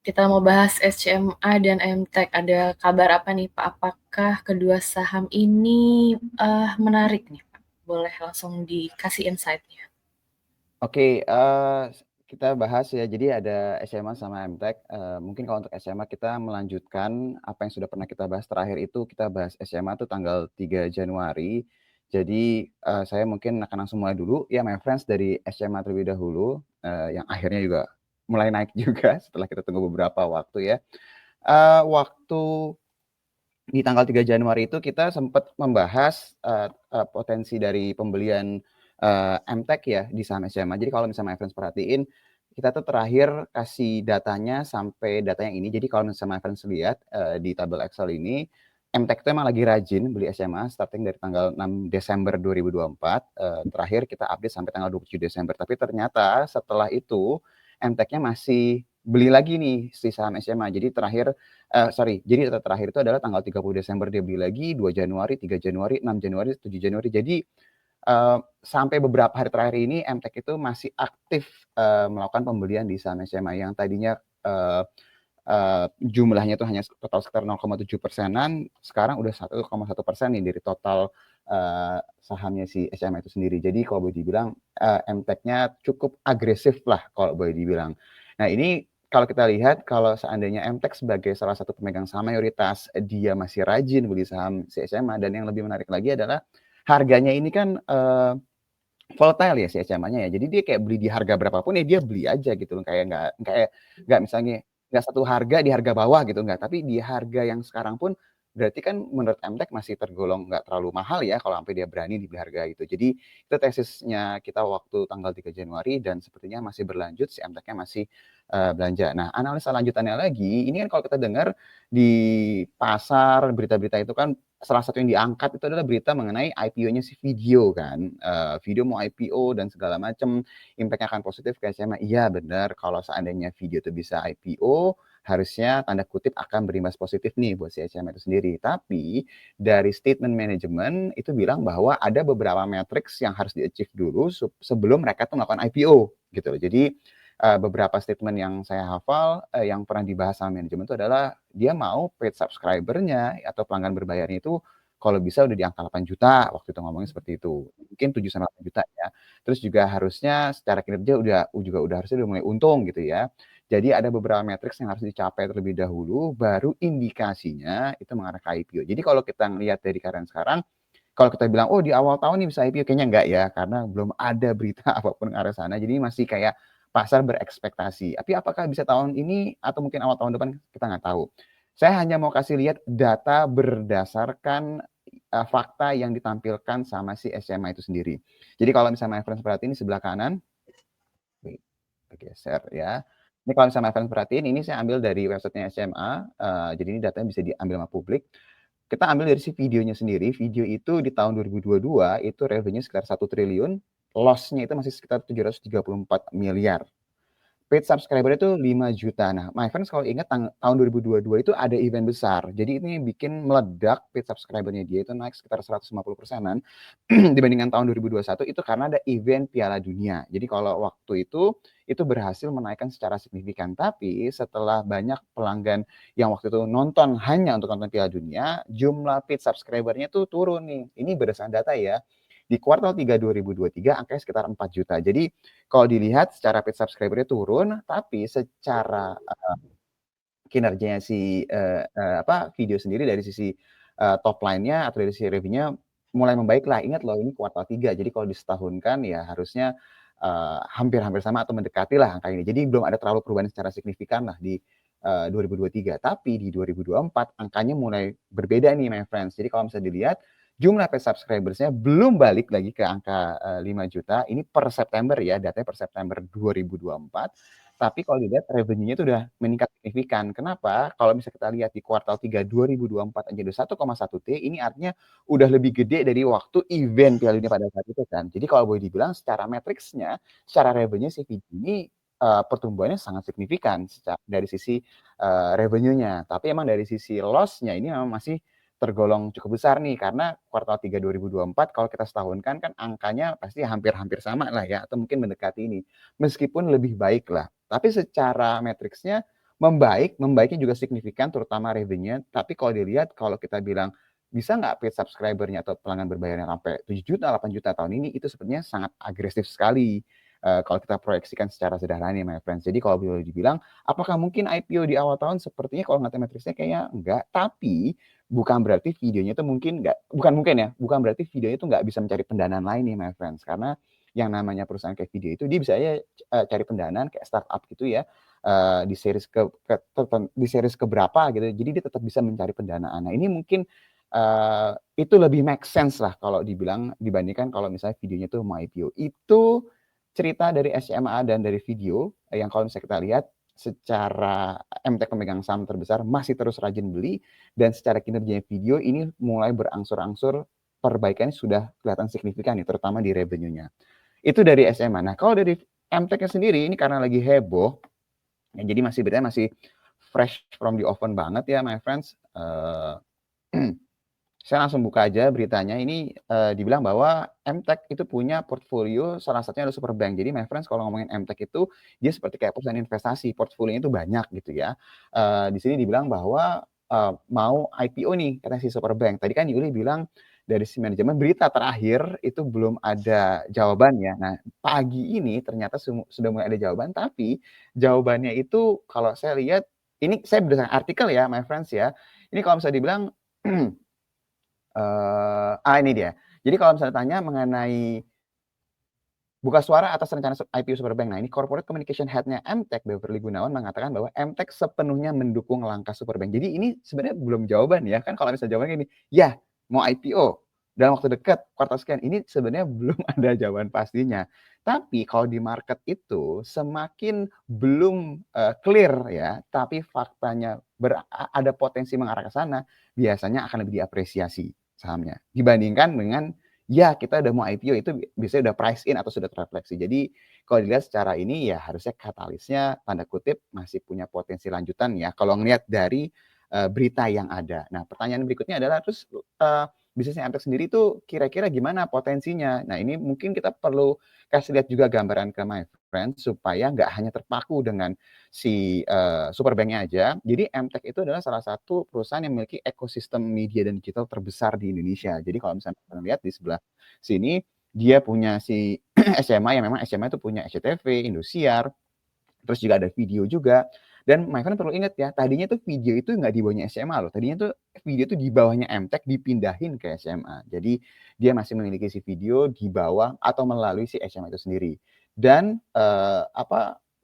Kita mau bahas SCMA dan MTEK. Ada kabar apa nih Pak? Apakah kedua saham ini menarik nih Pak? Boleh langsung dikasih insight-nya. Oke, kita bahas ya. Jadi ada SMA sama MTEK. Mungkin kalau untuk SMA kita melanjutkan apa yang sudah pernah kita bahas terakhir itu kita bahas SMA tuh tanggal 3 Januari. Jadi, saya mungkin akan langsung mulai dulu ya my friends dari SMA terlebih dahulu, yang akhirnya juga mulai naik juga setelah kita tunggu beberapa waktu ya. Waktu di tanggal 3 Januari itu kita sempat membahas, potensi dari pembelian, MTEK ya di saham SMA. Jadi kalau misalnya my friends perhatiin, kita tuh terakhir kasih datanya sampai data yang ini. Jadi kalau misalnya my friends lihat, di tabel Excel ini, MTEK itu emang lagi rajin beli SMA starting dari tanggal 6 Desember 2024, terakhir kita update sampai tanggal 27 Desember. Tapi ternyata setelah itu, MTEK-nya masih beli lagi nih si saham SMA. Jadi jadi data terakhir itu adalah tanggal 30 Desember dia beli lagi, 2 Januari, 3 Januari, 6 Januari, 7 Januari. Jadi, sampai beberapa hari terakhir ini MTEK itu masih aktif, melakukan pembelian di saham SMA yang tadinya, eee jumlahnya itu hanya total sekitar 0,7 persenan, sekarang udah 1,1% nih dari total, sahamnya si SMA itu sendiri. Jadi kalau boleh dibilang, MTEK-nya cukup agresif lah kalau boleh dibilang. Nah ini kalau kita lihat kalau seandainya MTEK sebagai salah satu pemegang saham mayoritas, dia masih rajin beli saham si SMA dan yang lebih menarik lagi adalah harganya ini kan, volatile ya si SMA-nya ya. Jadi dia kayak beli di harga berapapun ya dia beli aja gitu loh, kayak nggak misalnya nggak satu harga di harga bawah gitu, nggak. Tapi di harga yang sekarang pun berarti kan menurut MTEK masih tergolong nggak terlalu mahal ya kalau sampai dia berani di harga itu. Jadi itu tesisnya kita waktu tanggal 3 Januari dan sepertinya masih berlanjut, si MTEK-nya masih, belanja. Nah analisa lanjutannya lagi, ini kan kalau kita dengar di pasar berita-berita itu kan salah satu yang diangkat itu adalah berita mengenai IPO-nya si Video kan, Video mau IPO dan segala macam, impact-nya akan positif ke SMA. Iya benar, kalau seandainya Video itu bisa IPO, harusnya tanda kutip akan berimbas positif nih buat si SMA itu sendiri. Tapi dari statement manajemen itu bilang bahwa ada beberapa matriks yang harus di-achieve dulu sebelum mereka tuh melakukan IPO gitu loh. Jadi, beberapa statement yang saya hafal, yang pernah dibahas sama manajemen itu adalah dia mau paid subscriber-nya atau pelanggan berbayarnya itu kalau bisa udah di angka 8 juta, waktu itu ngomongnya seperti itu. Mungkin 7 sampai 8 juta ya. Terus juga harusnya secara kinerja udah harusnya udah mulai untung gitu ya. Jadi ada beberapa matriks yang harus dicapai terlebih dahulu, baru indikasinya itu mengarah ke IPO. Jadi kalau kita ngelihat dari keadaan sekarang, kalau kita bilang, "Oh di awal tahun nih bisa IPO," kayaknya enggak ya, karena belum ada berita apapun ke arah sana. Jadi masih kayak pasar berekspektasi. Tapi apakah bisa tahun ini atau mungkin awal tahun depan, kita nggak tahu. Saya hanya mau kasih lihat data berdasarkan, fakta yang ditampilkan sama si SMA itu sendiri. Jadi kalau misalnya my friends perhatiin di sebelah kanan, nih, bergeser ya. Ini kalau misalnya my friends perhatiin, ini saya ambil dari websitenya SMA, jadi ini datanya bisa diambil sama publik. Kita ambil dari si videonya sendiri, video itu di tahun 2022 itu revenue sekitar 1 triliun, loss-nya itu masih sekitar 734 miliar. Paid subscriber itu 5 juta. Nah, my friends kalau ingat tahun 2022 itu ada event besar. Jadi ini yang bikin meledak paid subscriber-nya dia itu naik sekitar 150%-an dibandingkan tahun 2021 itu karena ada event Piala Dunia. Jadi kalau waktu itu berhasil menaikkan secara signifikan. Tapi setelah banyak pelanggan yang waktu itu nonton hanya untuk nonton Piala Dunia, jumlah paid subscriber-nya tuh turun nih. Ini berdasarkan data ya. Di kuartal 3 2023 angkanya sekitar 4 juta. Jadi kalau dilihat secara paid subscriber-nya turun, tapi secara, kinerjanya si, video sendiri dari sisi, top line-nya atau dari sisi revenue-nya mulai membaik lah. Ingat loh ini kuartal 3, jadi kalau disetahunkan ya harusnya, hampir-hampir sama atau mendekati lah angka ini. Jadi belum ada terlalu perubahan secara signifikan lah di, 2023. Tapi di 2024 angkanya mulai berbeda nih my friends. Jadi kalau misalnya dilihat, jumlah paid subscribers-nya belum balik lagi ke angka, 5 juta, ini per September ya, datanya per September 2024. Tapi kalau dilihat revenue-nya itu udah meningkat signifikan. Kenapa? Kalau misalnya kita lihat di kuartal 3 2024 aja udah 1,1 T, ini artinya udah lebih gede dari waktu event Piala Dunia pada saat itu kan. Jadi kalau boleh dibilang secara matriksnya, secara revenue si Fiji ini, pertumbuhannya sangat signifikan dari sisi, revenue-nya. Tapi emang dari sisi loss-nya ini memang masih tergolong cukup besar nih, karena kuartal 3 2024 kalau kita setahunkan kan angkanya pasti hampir-hampir sama lah ya, atau mungkin mendekati ini. Meskipun lebih baik lah. Tapi secara matriksnya membaiknya juga signifikan terutama revenue-nya, tapi kalau dilihat kalau kita bilang bisa nggak paid subscriber-nya atau pelanggan berbayarnya sampai 7 juta, 8 juta tahun ini, itu sepertinya sangat agresif sekali, kalau kita proyeksikan secara sederhana nih my friends. Jadi kalau boleh dibilang, apakah mungkin IPO di awal tahun sepertinya kalau ngeliat metrisnya kayaknya enggak, tapi bukan berarti videonya itu bukan berarti videonya itu nggak bisa mencari pendanaan lain nih my friends. Karena yang namanya perusahaan kayak video itu dia bisa aja cari pendanaan kayak startup gitu ya, di series keberapa gitu. Jadi dia tetap bisa mencari pendanaan. Nah ini mungkin itu lebih make sense lah kalau dibilang dibandingkan kalau misalnya videonya tuh mau IPO. Itu cerita dari SMA dan dari video yang kalau misalnya kita lihat secara MTech pemegang saham terbesar masih terus rajin beli, dan secara kinerja video ini mulai berangsur-angsur perbaikannya sudah kelihatan signifikan nih, terutama di revenue-nya. Itu dari SMA. Nah, kalau dari MTech-nya sendiri ini karena lagi heboh, ya, jadi beritanya masih fresh from the oven banget ya my friends. Saya langsung buka aja beritanya. Ini dibilang bahwa MTech itu punya portfolio, salah satunya adalah Superbank. Jadi my friends kalau ngomongin MTech itu dia seperti kayak perusahaan investasi, portfolionya itu banyak gitu ya. Di sini dibilang bahwa mau IPO nih kata si Superbank. Tadi kan Yuli bilang dari si manajemen berita terakhir itu belum ada jawabannya. Nah, pagi ini ternyata sudah mulai ada jawaban, tapi jawabannya itu kalau saya lihat, ini saya berdasarkan artikel ya my friends ya. Ini kalau misalnya dibilang ini dia. Jadi kalau misalnya tanya mengenai buka suara atas rencana IPO Superbank. Nah, ini Corporate Communication Head-nya MTech, Beverly Gunawan, mengatakan bahwa MTech sepenuhnya mendukung langkah Superbank. Jadi ini sebenarnya belum jawaban ya. Kan kalau misalnya jawabannya gini, ya mau IPO dalam waktu dekat, kuartal sekian. Ini sebenarnya belum ada jawaban pastinya. Tapi kalau di market itu semakin belum clear ya, tapi faktanya ada potensi mengarah ke sana, biasanya akan lebih diapresiasi sahamnya dibandingkan dengan ya kita udah mau IPO itu biasanya udah price in atau sudah terrefleksi. Jadi kalau dilihat secara ini ya harusnya katalisnya tanda kutip masih punya potensi lanjutan ya kalau ngelihat dari berita yang ada. Nah pertanyaan berikutnya adalah terus bisnisnya MTech sendiri itu kira-kira gimana potensinya? Nah ini mungkin kita perlu kasih lihat juga gambaran ke my friend supaya nggak hanya terpaku dengan si Superbank-nya aja. Jadi MTech itu adalah salah satu perusahaan yang memiliki ekosistem media dan digital terbesar di Indonesia. Jadi kalau misalnya kalian lihat di sebelah sini, dia punya si SMA yang memang SMA itu punya SCTV, Indosiar, terus juga ada video juga. Dan my friend perlu ingat ya, tadinya tuh video itu nggak di bawahnya SMA loh. Tadinya tuh video itu di bawahnya MTech dipindahin ke SMA. Jadi dia masih memiliki si video di bawah atau melalui si SMA itu sendiri. Dan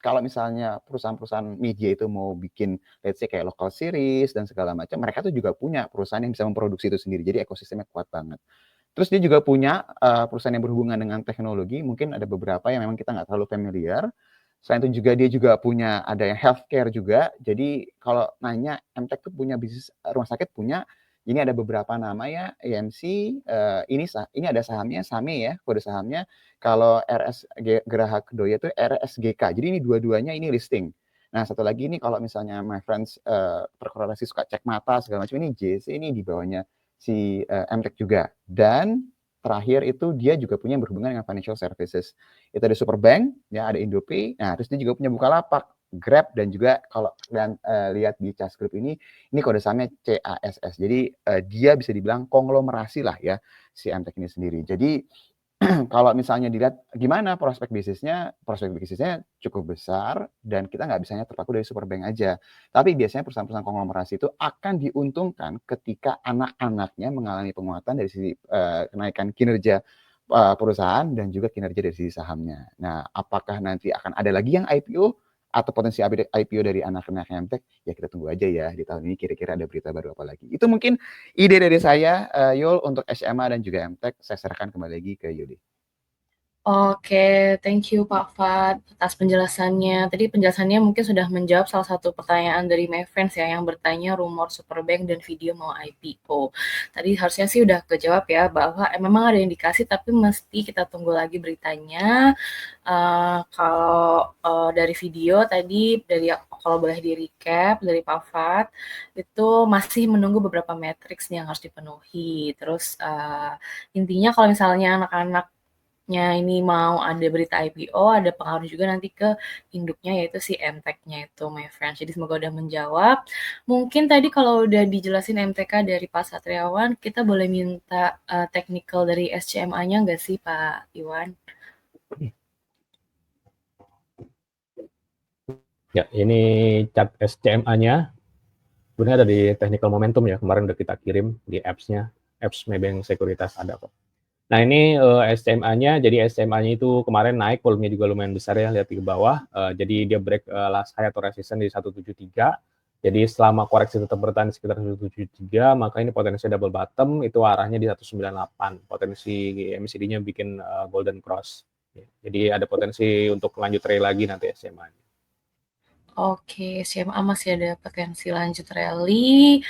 kalau misalnya perusahaan-perusahaan media itu mau bikin let's say kayak local series dan segala macam, mereka tuh juga punya perusahaan yang bisa memproduksi itu sendiri. Jadi ekosistemnya kuat banget. Terus dia juga punya perusahaan yang berhubungan dengan teknologi, mungkin ada beberapa yang memang kita nggak terlalu familiar. Selain itu juga dia juga punya ada yang healthcare juga. Jadi kalau nanya MTech tuh punya bisnis rumah sakit punya. Ini ada beberapa nama ya, AMC, ini ada sahamnya, SAME ya, kode sahamnya. Kalau Geraha Kedoya itu RSGK. Jadi ini dua-duanya ini listing. Nah, satu lagi ini kalau misalnya my friends perkorelasi suka cek mata segala macam, ini JC ini di bawahnya si MTech juga. Dan terakhir itu dia juga punya berhubungan dengan financial services. Itu ada Superbank, ya ada Indopay. Nah, terus dia juga punya Bukalapak, Grab, dan juga kalau kalian lihat di Cas Group ini kode sahamnya CASS. Jadi dia bisa dibilang konglomerasi lah ya si MTech ini sendiri. Jadi kalau misalnya dilihat gimana prospek bisnisnya cukup besar dan kita nggak bisanya terpaku dari Superbank aja. Tapi biasanya perusahaan-perusahaan konglomerasi itu akan diuntungkan ketika anak-anaknya mengalami penguatan dari sisi kenaikan kinerja perusahaan dan juga kinerja dari sisi sahamnya. Nah, apakah nanti akan ada lagi yang IPO atau potensi IPO dari anak-anak MTech? Ya kita tunggu aja ya di tahun ini kira-kira ada berita baru apa lagi. Itu mungkin ide dari saya, Yul, untuk SMA dan juga MTech. Saya serahkan kembali lagi ke Yuli. Oke, thank you Pak Fat atas penjelasannya. Tadi penjelasannya mungkin sudah menjawab salah satu pertanyaan dari my friends ya yang bertanya rumor Superbank dan video mau IPO. Tadi harusnya sih udah kejawab ya bahwa memang ada indikasi tapi mesti kita tunggu lagi beritanya. Kalau dari video tadi kalau boleh di recap dari Pak Fat itu masih menunggu beberapa matriks yang harus dipenuhi. Terus intinya kalau misalnya anak-anak ini mau ada berita IPO, ada pengaruh juga nanti ke induknya yaitu si MTEK-nya itu, my friends. Jadi semoga udah menjawab. Mungkin tadi kalau udah dijelasin MTK dari Pak Satriawan, kita boleh minta technical dari SCMA-nya nggak sih Pak Iwan? Ya, ini chart SCMA-nya. Sebenarnya ada di technical momentum ya, kemarin udah kita kirim di apps-nya, apps Maybank Sekuritas ada kok. Nah ini SCMA-nya, jadi SCMA-nya itu kemarin naik, volumenya juga lumayan besar ya, lihat di bawah. Jadi dia break last high atau resistance di 173. Jadi selama koreksi tetap bertahan sekitar 173, maka ini potensi double bottom, itu arahnya di 198. Potensi MACD-nya bikin golden cross. Jadi ada potensi untuk lanjut rally lagi nanti SCMA. Oke, SMA masih ada potensi lanjut rally.